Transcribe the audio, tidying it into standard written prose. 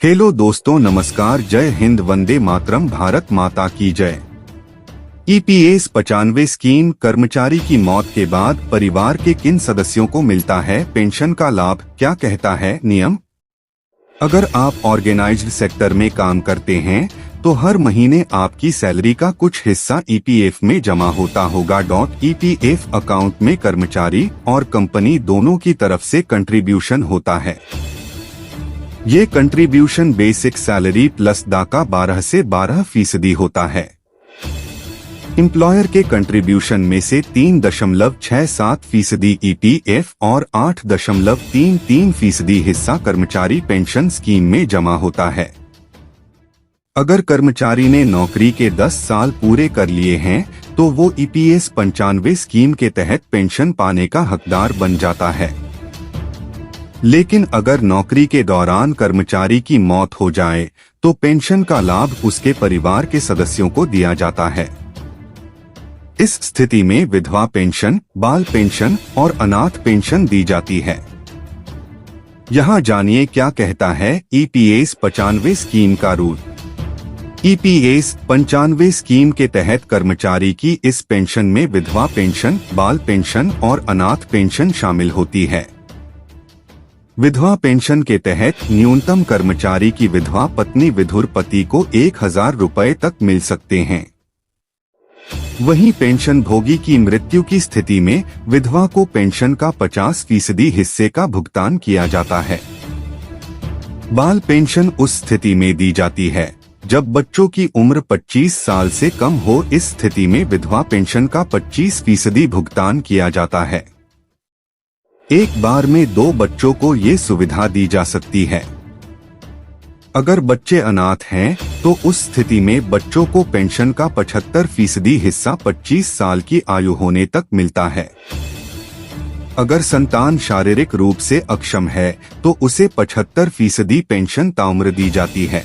Hello दोस्तों, नमस्कार। जय हिंद, वंदे मातरम, भारत माता की जय। ईपीएस 95 स्कीम कर्मचारी की मौत के बाद परिवार के किन सदस्यों को मिलता है पेंशन का लाभ, क्या कहता है नियम? अगर आप ऑर्गेनाइज्ड सेक्टर में काम करते हैं तो हर महीने आपकी सैलरी का कुछ हिस्सा ईपीएफ में जमा होता होगा। ईपीएफ अकाउंट में कर्मचारी और कंपनी दोनों की तरफ से कंट्रीब्यूशन होता है। ये कंट्रीब्यूशन बेसिक सैलरी प्लस डाका 12 से 12% होता है। एम्प्लॉयर के कंट्रीब्यूशन में से 3.67% ईपीएफ और 8.33% हिस्सा कर्मचारी पेंशन स्कीम में जमा होता है। अगर कर्मचारी ने नौकरी के 10 साल पूरे कर लिए हैं तो वो ईपीएस 95 स्कीम के तहत पेंशन पाने का हकदार बन जाता है। लेकिन अगर नौकरी के दौरान कर्मचारी की मौत हो जाए तो पेंशन का लाभ उसके परिवार के सदस्यों को दिया जाता है। इस स्थिति में विधवा पेंशन, बाल पेंशन और अनाथ पेंशन दी जाती है। यहाँ जानिए क्या कहता है ईपीएस 95 स्कीम का रूल। ईपीएस 95 स्कीम के तहत कर्मचारी की इस पेंशन में विधवा पेंशन, बाल पेंशन और अनाथ पेंशन शामिल होती है। विधवा पेंशन के तहत न्यूनतम कर्मचारी की विधवा पत्नी विधुर पति को 1000 रुपए तक मिल सकते हैं। वहीं पेंशन भोगी की मृत्यु की स्थिति में विधवा को पेंशन का 50% हिस्से का भुगतान किया जाता है। बाल पेंशन उस स्थिति में दी जाती है जब बच्चों की उम्र 25 साल से कम हो। इस स्थिति में विधवा पेंशन का 25% भुगतान किया जाता है। एक बार में 2 बच्चों को ये सुविधा दी जा सकती है। अगर बच्चे अनाथ हैं तो उस स्थिति में बच्चों को पेंशन का 75% हिस्सा 25 साल की आयु होने तक मिलता है। अगर संतान शारीरिक रूप से अक्षम है तो उसे 75% पेंशन ताउम्र दी जाती है।